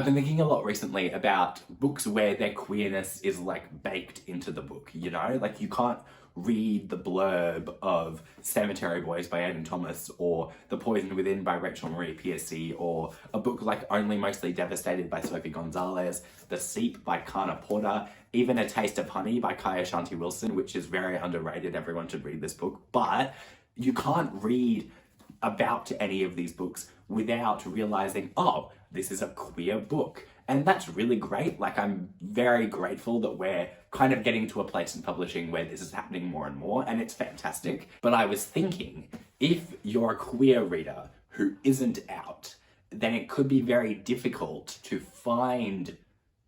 I've been thinking a lot recently about books where their queerness is like baked into the book, you know? Like you can't read the blurb of Cemetery Boys by Aidan Thomas or The Poison Within by Rachel Marie Piercy or a book like Only Mostly Devastated by Sophie Gonzalez, The Seep by Kana Porter, even A Taste of Honey by Kaya Shanti Wilson, which is very underrated. Everyone should read this book. But you can't read about any of these books without realizing, oh, this is a queer book. And that's really great. Like, I'm very grateful that we're kind of getting to a place in publishing where this is happening more and more, and it's fantastic. But I was thinking, if you're a queer reader who isn't out, then it could be very difficult to find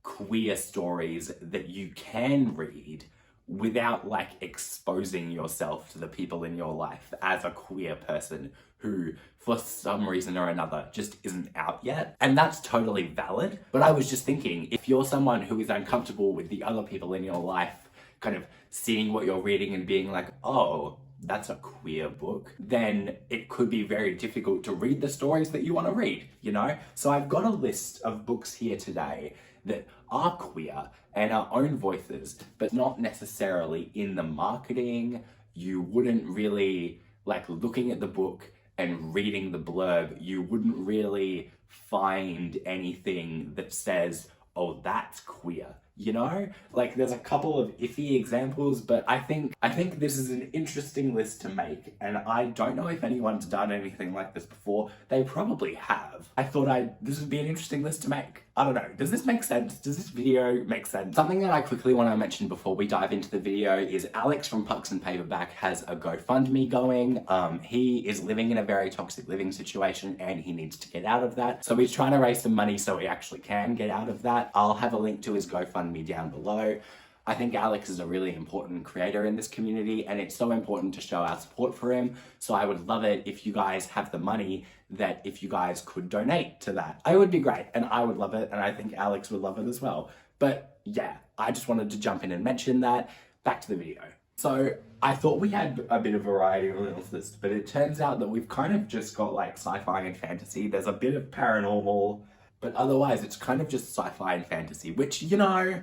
queer stories that you can read without like exposing yourself to the people in your life as a queer person who for some reason or another just isn't out yet. And that's totally valid. But I was just thinking, if you're someone who is uncomfortable with the other people in your life kind of seeing what you're reading and being like, oh, that's a queer book, then it could be very difficult to read the stories that you want to read, you know? So I've got a list of books here today that are queer and our own voices, but not necessarily in the marketing. You wouldn't really, like looking at the book and reading the blurb, you wouldn't really find anything that says, oh, that's queer. You know, like there's a couple of iffy examples, but I think this is an interesting list to make, and I don't know if anyone's done anything like this before. They probably have. I thought this would be an interesting list to make. I don't know. Does this make sense? Does this video make sense? Something that I quickly want to mention before we dive into the video is Alex from Pucks and Paperback has a GoFundMe going. He is living in a very toxic living situation and he needs to get out of that. So he's trying to raise some money so he actually can get out of that. I'll have a link to his GoFundMe down below. I think Alex is a really important creator in this community and it's so important to show our support for him. So I would love it if you guys have the money that if you guys could donate to that. It would be great and I would love it and I think Alex would love it as well. But yeah, I just wanted to jump in and mention that. Back to the video. So I thought we had a bit of variety on this list, but it turns out that we've kind of just got like sci-fi and fantasy. There's a bit of paranormal, but otherwise it's kind of just sci-fi and fantasy, which, you know,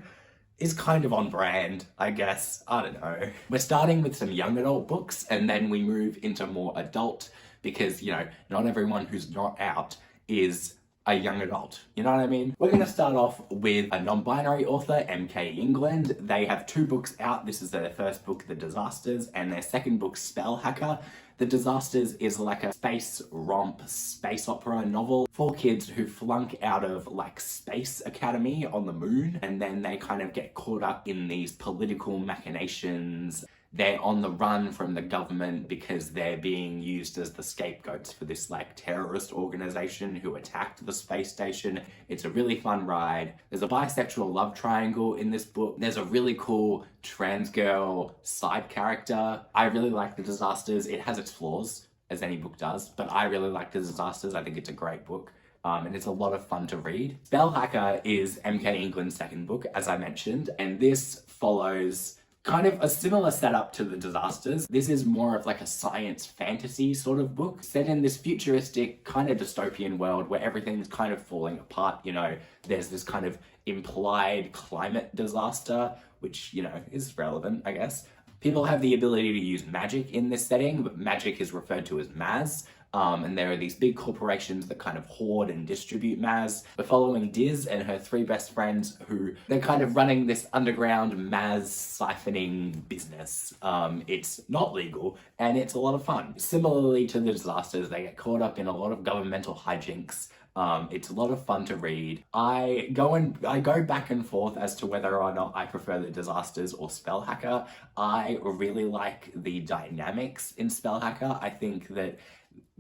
is kind of on brand, I guess. I don't know. We're starting with some young adult books and then we move into more adult because, you know, not everyone who's not out is a young adult. You know what I mean? We're going to start off with a non-binary author, MK England. They have 2 books out. This is their first book, The Disasters, and their second book, Spell Hacker. The Disasters is like a space romp, space opera novel for kids who flunk out of like Space Academy on the moon and then they kind of get caught up in these political machinations. They're on the run from the government because they're being used as the scapegoats for this like terrorist organization who attacked the space station. It's a really fun ride. There's a bisexual love triangle in this book. There's a really cool trans girl side character. I really like The Disasters. It has its flaws, as any book does, but I really like The Disasters. I think it's a great book. And it's a lot of fun to read. Spell Hacker is MK England's second book, as I mentioned, and this follows kind of a similar setup to The Disasters. This is more of like a science fantasy sort of book set in this futuristic kind of dystopian world where everything's kind of falling apart. You know, there's this kind of implied climate disaster, which, you know, is relevant, I guess. People have the ability to use magic in this setting, but magic is referred to as Maz. And there are these big corporations that kind of hoard and distribute Maz. We're following Diz and her 3 best friends who they're kind of running this underground Maz siphoning business. It's not legal and it's a lot of fun. Similarly to The Disasters, they get caught up in a lot of governmental hijinks. It's a lot of fun to read. I go back and forth as to whether or not I prefer The Disasters or Spell Hacker. I really like the dynamics in Spell Hacker. I think that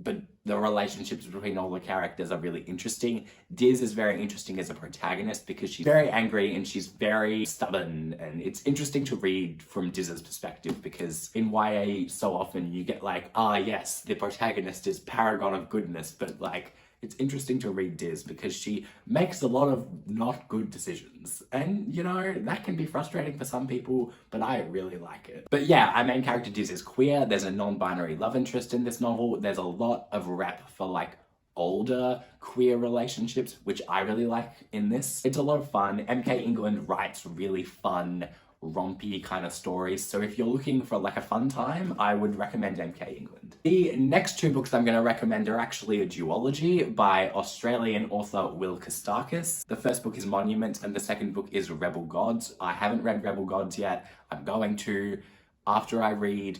but the relationships between all the characters are really interesting. Diz is very interesting as a protagonist because she's very angry and she's very stubborn, and it's interesting to read from Diz's perspective because in YA so often you get like, ah yes, the protagonist is paragon of goodness, but like it's interesting to read Diz because she makes a lot of not good decisions. And, you know, that can be frustrating for some people, but I really like it. But yeah, our main character Diz is queer. There's a non-binary love interest in this novel. There's a lot of rep for like older queer relationships, which I really like in this. It's a lot of fun. MK England writes really fun, rompy kind of stories. So if you're looking for like a fun time, I would recommend MK England. The next two books I'm going to recommend are actually a duology by Australian author Will Kostakis. The first book is Monument and the second book is Rebel Gods. I haven't read Rebel Gods yet. I'm going to after I read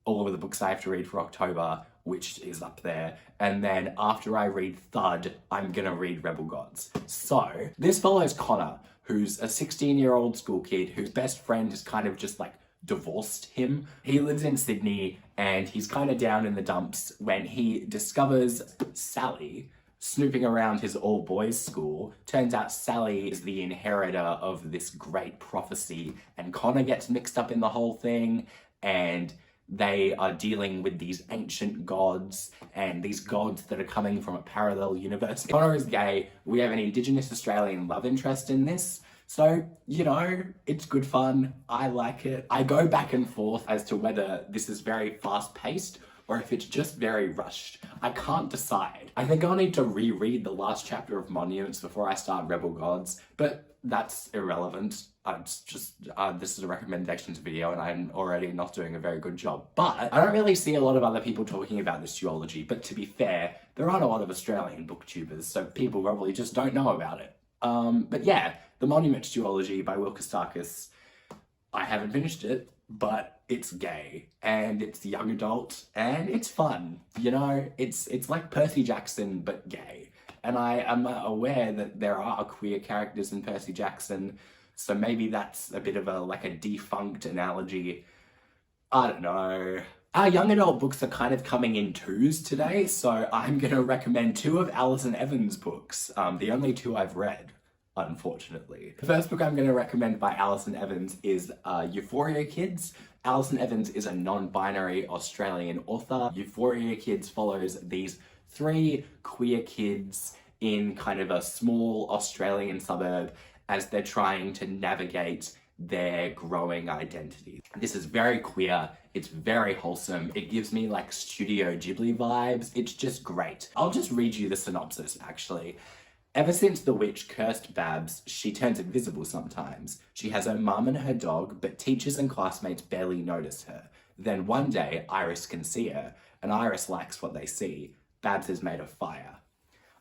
all of the books I have to read for October, which is up there. And then after I read Thud, I'm gonna read Rebel Gods. So this follows Connor, who's a 16-year-old school kid whose best friend has kind of just like divorced him. He lives in Sydney and he's kind of down in the dumps when he discovers Sally snooping around his all-boys school. Turns out Sally is the inheritor of this great prophecy and Connor gets mixed up in the whole thing, and they are dealing with these ancient gods and these gods that are coming from a parallel universe. Connor is gay. We have an Indigenous Australian love interest in this. So, you know, it's good fun. I like it. I go back and forth as to whether this is very fast-paced or if it's just very rushed. I can't decide. I think I'll need to reread the last chapter of Monuments before I start Rebel Gods, but that's irrelevant. It's just, this is a recommendations video and I'm already not doing a very good job. But I don't really see a lot of other people talking about this duology, but to be fair, there aren't a lot of Australian booktubers, so people probably just don't know about it. But yeah, the Monuments duology by Will Kostakis, I haven't finished it, but it's gay and it's young adult and it's fun. You know, it's like Percy Jackson, but gay. And I am aware that there are queer characters in Percy Jackson, so maybe that's a bit of a defunct analogy. I don't know. Our young adult books are kind of coming in twos today, so I'm gonna recommend two of Alison Evans' books, the only two I've read, unfortunately. The first book I'm gonna recommend by Alison Evans is Euphoria Kids. Alison Evans is a non-binary Australian author. Euphoria Kids follows these three queer kids in kind of a small Australian suburb as they're trying to navigate their growing identity. This is very queer, it's very wholesome, it gives me like Studio Ghibli vibes, it's just great. I'll just read you the synopsis actually. Ever since the witch cursed Babs, she turns invisible sometimes. She has her mum and her dog, but teachers and classmates barely notice her. Then one day, Iris can see her, and Iris likes what they see. Babs is made of fire.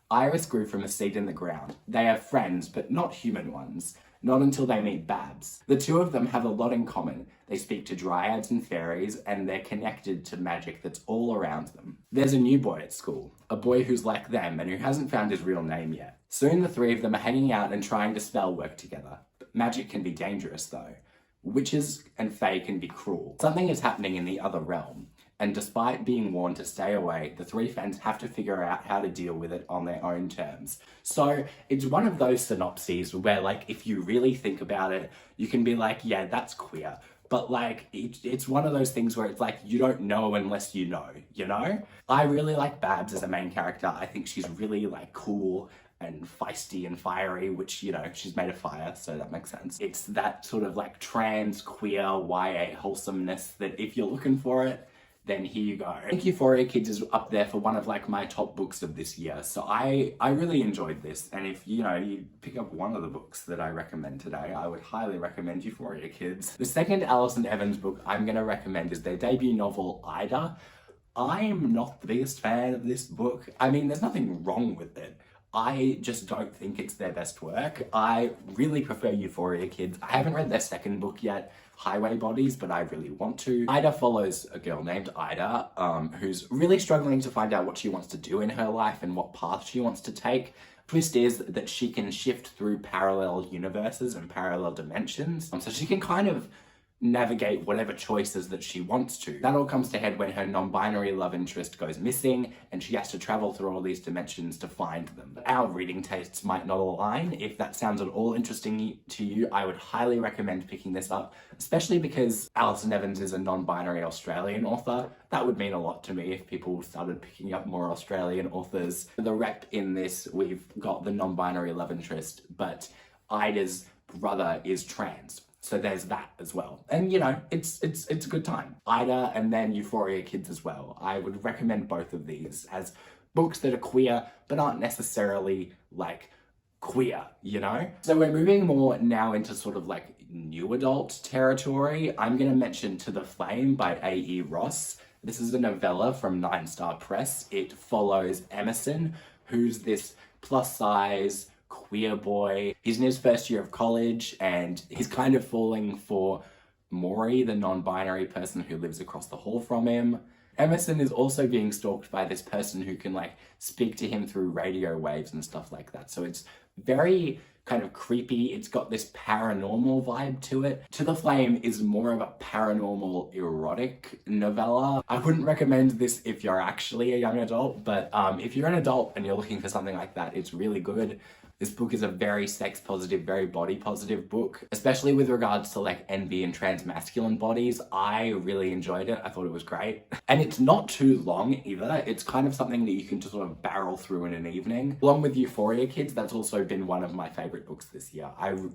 Iris grew from a seed in the ground. They have friends, but not human ones. Not until they meet Babs. The two of them have a lot in common. They speak to dryads and fairies, and they're connected to magic that's all around them. There's a new boy at school, a boy who's like them and who hasn't found his real name yet. Soon the three of them are hanging out and trying to spell work together. But magic can be dangerous though. Witches and fae can be cruel. Something is happening in the other realm. And despite being warned to stay away, the three friends have to figure out how to deal with it on their own terms. So it's one of those synopses where if you really think about it, you can be like, yeah, that's queer. But it's one of those things where it's you don't know unless you know, you know? I really like Babs as a main character. I think she's really cool and feisty and fiery, which, you know, she's made of fire, so that makes sense. It's that sort of trans, queer, YA wholesomeness that if you're looking for it, then here you go. I think Euphoria Kids is up there for one of my top books of this year. So I really enjoyed this. And if you pick up one of the books that I recommend today, I would highly recommend Euphoria Kids. The second Alison Evans book I'm gonna recommend is their debut novel, Ida. I'm not the biggest fan of this book. I mean, there's nothing wrong with it. I just don't think it's their best work. I really prefer Euphoria Kids. I haven't read their second book yet, Highway Bodies, but I really want to. Ida follows a girl named Ida, who's really struggling to find out what she wants to do in her life and what path she wants to take. Twist is that she can shift through parallel universes and parallel dimensions, so she can kind of navigate whatever choices that she wants to. That all comes to head when her non-binary love interest goes missing and she has to travel through all these dimensions to find them. Our reading tastes might not align. If that sounds at all interesting to you, I would highly recommend picking this up, especially because Alison Evans is a non-binary Australian author. That would mean a lot to me if people started picking up more Australian authors. The rep in this, we've got the non-binary love interest, but Ida's brother is trans. So there's that as well. And you know, it's a good time. Ida and then Euphoria Kids as well. I would recommend both of these as books that are queer but aren't necessarily like queer, you know? So we're moving more now into sort of like new adult territory. I'm gonna mention To the Flame by A.E. Ross. This is a novella from Nine Star Press. It follows Emerson, who's this plus size queer boy. He's in his first year of college and he's kind of falling for Maury, the non-binary person who lives across the hall from him. Emerson is also being stalked by this person who can like speak to him through radio waves and stuff like that. So it's very kind of creepy. It's got this paranormal vibe to it. To the Flame is more of a paranormal erotic novella. I wouldn't recommend this if you're actually a young adult, but if you're an adult and you're looking for something like that, it's really good. This book is a very sex positive, very body positive book, especially with regards to like envy and transmasculine bodies. I really enjoyed it. I thought it was great. And it's not too long either. It's kind of something that you can just sort of barrel through in an evening. Along with Euphoria Kids, that's also been one of my favorite books this year.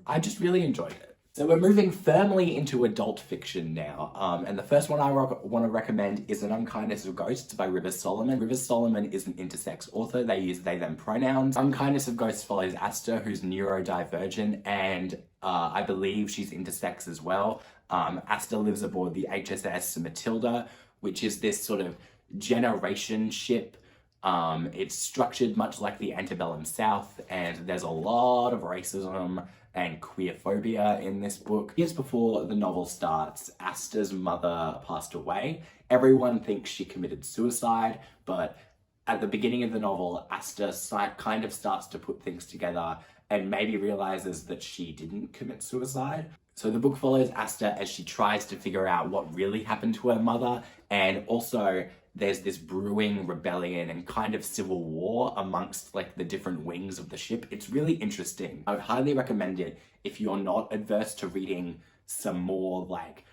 I just really enjoyed it. So we're moving firmly into adult fiction now, and the first one I want to recommend is An Unkindness of Ghosts by Rivers Solomon. Rivers Solomon is an intersex author. They use they, them pronouns. Unkindness of Ghosts follows Asta, who's neurodivergent, and I believe she's intersex as well. Asta lives aboard the HSS Matilda, which is this sort of generation ship. It's structured much like the antebellum South, and there's a lot of racism and queerphobia in this book. Years before the novel starts, Asta's mother passed away. Everyone thinks she committed suicide, but at the beginning of the novel, Asta kind of starts to put things together and maybe realizes that she didn't commit suicide. So the book follows Asta as she tries to figure out what really happened to her mother, and also there's this brewing rebellion and kind of civil war amongst like the different wings of the ship. It's really interesting. I would highly recommend it if you're not adverse to reading some more like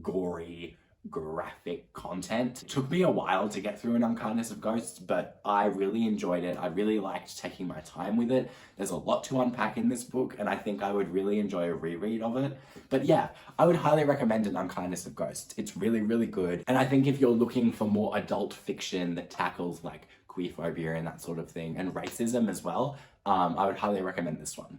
gory, graphic content. It took me a while to get through An Unkindness of Ghosts, but I really enjoyed it. I really liked taking my time with it. There's a lot to unpack in this book, and I think I would really enjoy a reread of it. But yeah, I would highly recommend An Unkindness of Ghosts. It's really, really good. And I think if you're looking for more adult fiction that tackles like queerphobia and that sort of thing, and racism as well, I would highly recommend this one.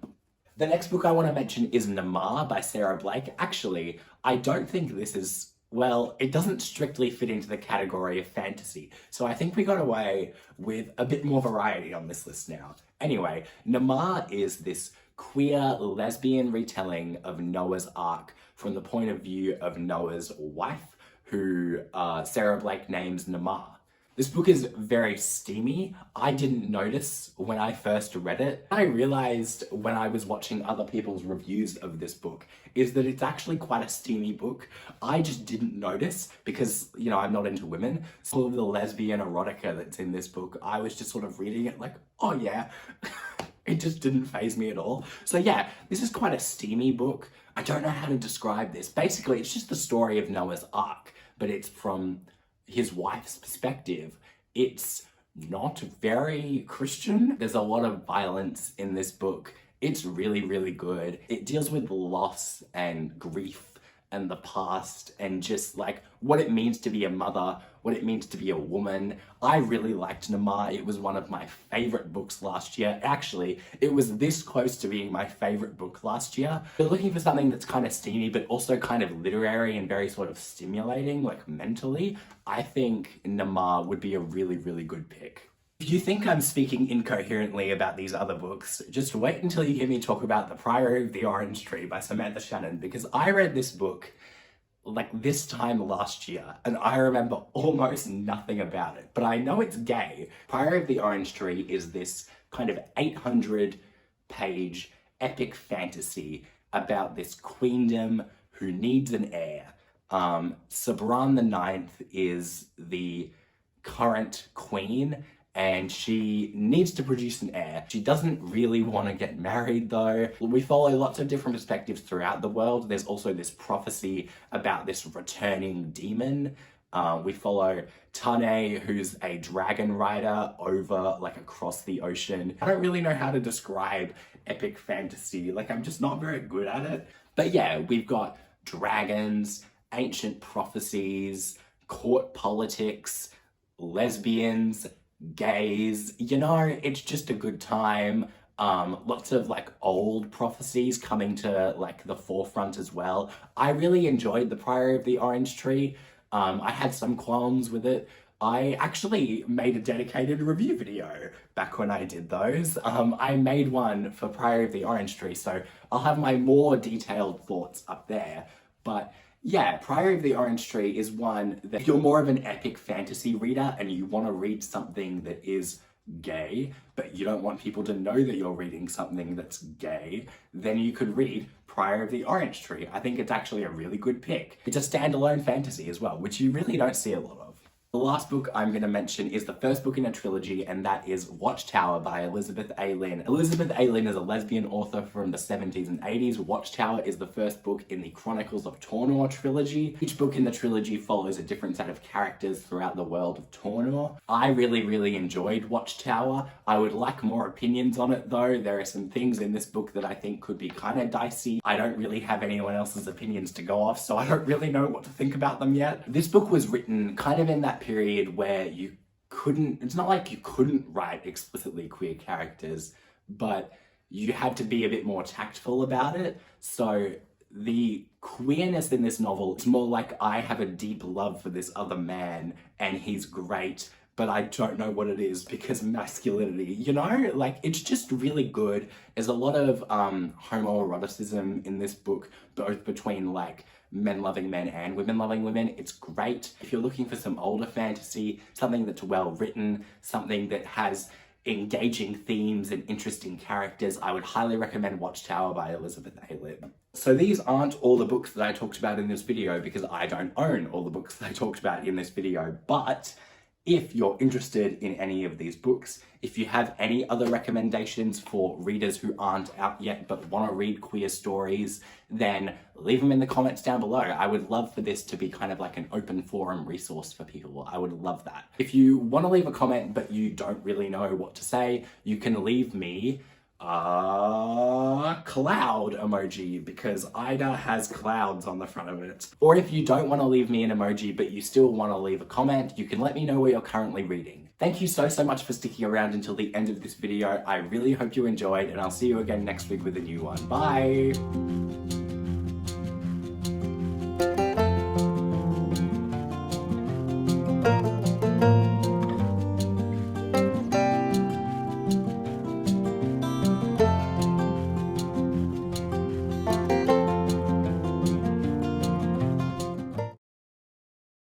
The next book I want to mention is Namar by Sarah Blake. Actually, I don't think this is, well, it doesn't strictly fit into the category of fantasy, so I think we got away with a bit more variety on this list now. Anyway, Namar is this queer lesbian retelling of Noah's Ark from the point of view of Noah's wife, who Sarah Blake names Namar. This book is very steamy. I didn't notice when I first read it. I realized when I was watching other people's reviews of this book is that it's actually quite a steamy book. I just didn't notice because, you know, I'm not into women. So all of the lesbian erotica that's in this book, I was just sort of reading it like, oh yeah. It just didn't faze me at all. So yeah, this is quite a steamy book. I don't know how to describe this. Basically, it's just the story of Noah's Ark, but it's from his wife's perspective. It's not very Christian. There's a lot of violence in this book. It's really, really good. It deals with loss and grief and the past and just like what it means to be a mother, what it means to be a woman. I really liked Namar. It was one of my favorite books last year. Actually, it was this close to being my favorite book last year. If you're looking for something that's kind of steamy, but also kind of literary and very sort of stimulating, like mentally, I think Namar would be a really, really good pick. If you think I'm speaking incoherently about these other books, just wait until you hear me talk about The Priory of the Orange Tree by Samantha Shannon, because I read this book like this time last year and I remember almost nothing about it, but I know it's gay. Priory of the Orange Tree is this kind of 800-page epic fantasy about this queendom who needs an heir. Sabran the Ninth is the current queen, and she needs to produce an heir. She doesn't really want to get married though. We follow lots of different perspectives throughout the world. There's also this prophecy about this returning demon. We follow Tane, who's a dragon rider over, like, across the ocean. I don't really know how to describe epic fantasy. Like, I'm just not very good at it. But yeah, we've got dragons, ancient prophecies, court politics, lesbians, gays, you know, it's just a good time. Lots of like old prophecies coming to like the forefront as well. I really enjoyed The Priory of the Orange Tree. I had some qualms with it. I actually made a dedicated review video back when I did those. I made one for Priory of the Orange Tree, so I'll have my more detailed thoughts up there. But yeah, Priory of the Orange Tree is one that if you're more of an epic fantasy reader and you want to read something that is gay, but you don't want people to know that you're reading something that's gay, then you could read Priory of the Orange Tree. I think it's actually a really good pick. It's a standalone fantasy as well, which you really don't see a lot of. The last book I'm going to mention is the first book in a trilogy, and that is Watchtower by Elizabeth A. Lynn. Elizabeth A. Lynn is a lesbian author from the 70s and 80s. Watchtower is the first book in the Chronicles of Tornor trilogy. Each book in the trilogy follows a different set of characters throughout the world of Tornor. I really enjoyed Watchtower. I would like more opinions on it though. There are some things in this book that I think could be kind of dicey. I don't really have anyone else's opinions to go off, so I don't really know what to think about them yet. This book was written kind of in that period where it's not like you couldn't write explicitly queer characters, but you had to be a bit more tactful about it. So the queerness in this novel is more like, I have a deep love for this other man and he's great, but I don't know what it is because masculinity, you know? Like, it's just really good. There's a lot of homoeroticism in this book, both between like men loving men and women loving women. It's great. If you're looking for some older fantasy, something that's well written, something that has engaging themes and interesting characters, I would highly recommend Watchtower by Elizabeth A. Lynn. So these aren't all the books that I talked about in this video because I don't own all the books that I talked about in this video, but if you're interested in any of these books, if you have any other recommendations for readers who aren't out yet but want to read queer stories, then leave them in the comments down below. I would love for this to be kind of like an open forum resource for people. I would love that. If you want to leave a comment but you don't really know what to say, you can leave me a cloud emoji because Ida has clouds on the front of it. Or if you don't want to leave me an emoji but you still want to leave a comment, you can let me know what you're currently reading. Thank you so much for sticking around until the end of this video. I really hope you enjoyed, and I'll see you again next week with a new one. Bye!